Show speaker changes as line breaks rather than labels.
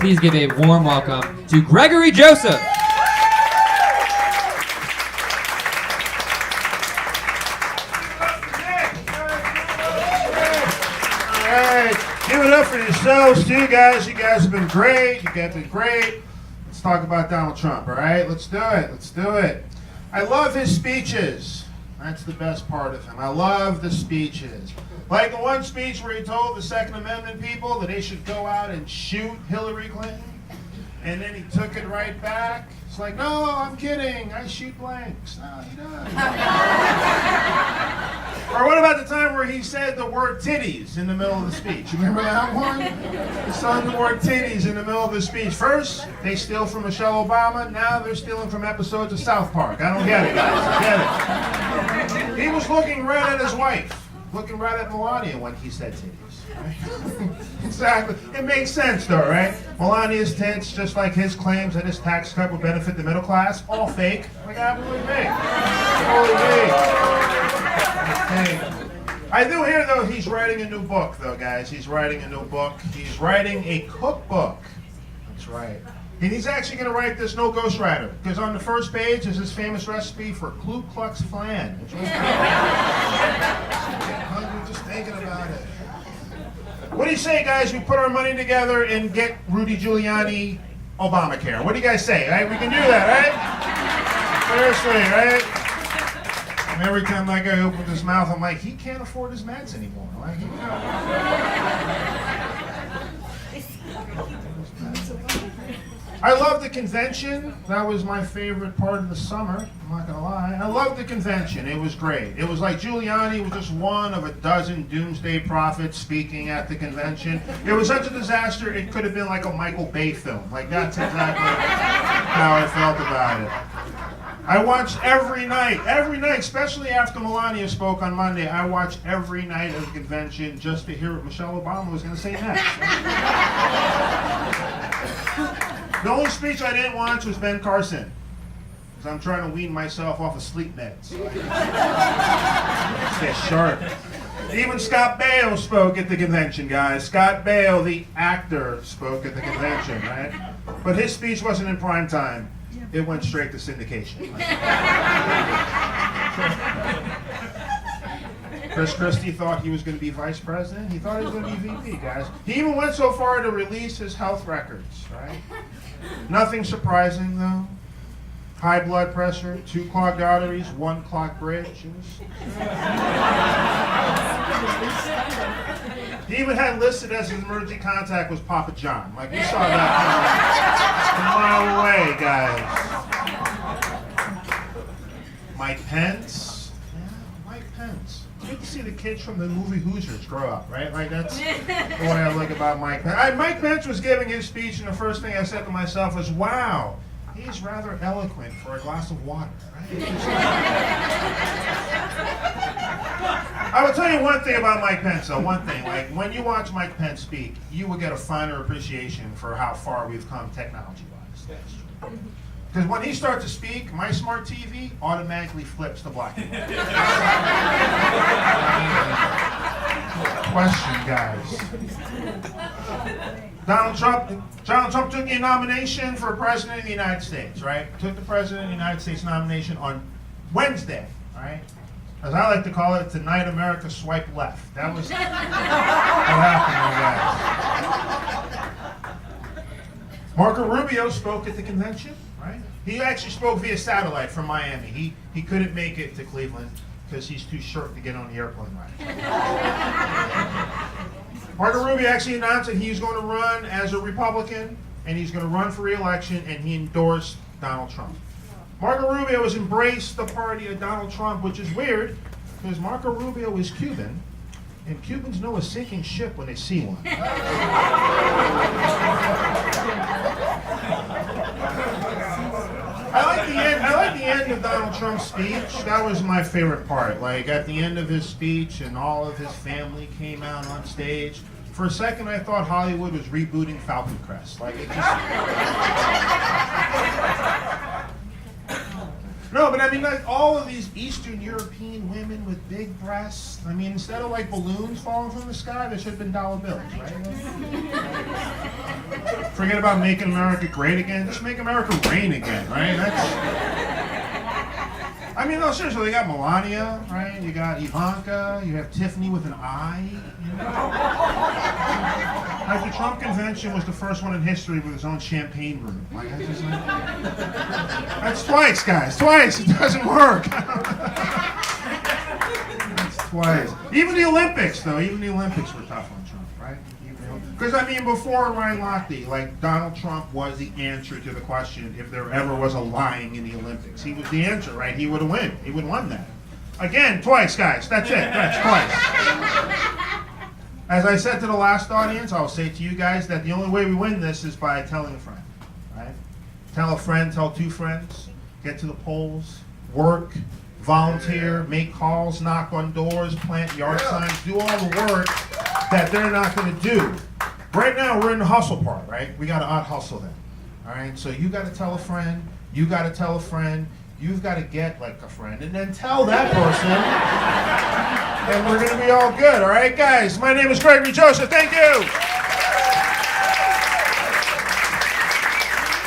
Please give a warm welcome to Gregory Joseph.
Give it up for yourselves, too, guys. You guys have been great. You guys have been great. Let's talk about Donald Trump, all right? Let's do it. Let's do it. I love his speeches. That's the best part of him. I love the speeches. Like the one speech where he told the Second Amendment people that they should go out and shoot Hillary Clinton. And then he took it right back. It's like, no, I'm kidding. I shoot blanks. No, he doesn't. Or what about the time where he said the word titties in the middle of the speech? You remember that one? He said the word titties in the middle of the speech. First, they steal from Michelle Obama. Now they're stealing from episodes of South Park. I don't get it, guys. I get it. He was looking right at his wife. Looking right at Melania when he said titties. Right? Exactly. It makes sense, though, right? Melania's tits, just like his claims that his tax cut would benefit the middle class, all fake. Like, absolutely fake. Totally fake. I do hear, though, he's writing a new book, though, guys. He's writing a new book. He's writing a cookbook. That's right. And he's actually going to write this no ghostwriter, because on the first page is his famous recipe for Ku Klux Flan. It's really hungry just thinking about it. What do you say, guys? We put our money together and get Rudy Giuliani Obamacare. What do you guys say? Right? We can do that, right? Seriously, right? And every time that guy opens his mouth, I'm like, he can't afford his meds anymore. Like, I love the convention. That was my favorite part of the summer. I'm not going to lie. I loved the convention. It was great. It was like Giuliani was just one of a dozen doomsday prophets speaking at the convention. It was such a disaster, it could have been like a Michael Bay film. Like, that's exactly how I felt about it. I watched every night, especially after Melania spoke on Monday, I watched every night of the convention just to hear what Michelle Obama was going to say next. The only speech I didn't watch was Ben Carson, because I'm trying to wean myself off of sleep meds. Stay sharp. Even Scott Baio spoke at the convention, guys. Scott Baio, the actor, spoke at the convention, right? But his speech wasn't in prime time. It went straight to syndication. Chris Christie thought he was going to be vice president. He thought he was going to be VP, guys. He even went so far to release his health records, right? Nothing surprising, though. High blood pressure, 2 clogged arteries, 1 clogged bridge. He even had listed as his emergency contact was Papa John. Like, we saw that a mile away, guys. Mike Pence. Yeah, Mike Pence. You get to see the kids from the movie Hoosiers grow up, right? Like, that's the way I look about Mike Pence. Mike Pence was giving his speech, and the first thing I said to myself was, wow, he's rather eloquent for a glass of water, right? I will tell you one thing about Mike Pence, though. One thing, like, when you watch Mike Pence speak, you will get a finer appreciation for how far we've come technology-wise. That's true. Because when he starts to speak, my smart TV automatically flips to black and white. Question, guys. Donald Trump took a nomination for president of the United States, right? Took the president of the United States nomination on Wednesday, right? As I like to call it, tonight America swiped left. That was what happened, guys. Marco Rubio spoke at the convention, right? He actually spoke via satellite from Miami. He couldn't make it to Cleveland because he's too short to get on the airplane ride. Marco Rubio actually announced that he's going to run as a Republican, and he's going to run for re-election, and he endorsed Donald Trump. Marco Rubio has embraced the party of Donald Trump, which is weird, because Marco Rubio is Cuban, and Cubans know a sinking ship when they see one. I like the end of Donald Trump's speech. That was my favorite part. Like, at the end of his speech, and all of his family came out on stage. For a second, I thought Hollywood was rebooting Falcon Crest. Like, it just... No, but I mean, like all of these Eastern European women with big breasts. I mean, instead of like balloons falling from the sky, there should have been dollar bills, right? Forget about making America great again. Just make America rain again, right? I mean, no, seriously, they got Melania, right? You got Ivanka. You have Tiffany with an I. You know? Like the Trump convention was the first one in history with its own champagne room. Like, that's twice, guys. Twice. It doesn't work. That's twice. Even the Olympics, though. Even the Olympics were tough on Trump, right? Because, I mean, before Ryan Lochte, like, Donald Trump was the answer to the question if there ever was a lying in the Olympics. He was the answer, right? He would have won. He would have won that. Again, twice, guys. That's it. That's twice. As I said to the last audience, I'll say to you guys that the only way we win this is by telling a friend, right? Tell a friend, tell two friends, get to the polls, work, volunteer, make calls, knock on doors, plant yard signs, do all the work that they're not going to do. Right now, we're in the hustle part, right? We got to out-hustle them, all right? So you got to tell a friend, you got to tell a friend, you've got to get like a friend, and then tell that person, and we're going to be all good, all right, guys? My name is Gregory Joseph. Thank you.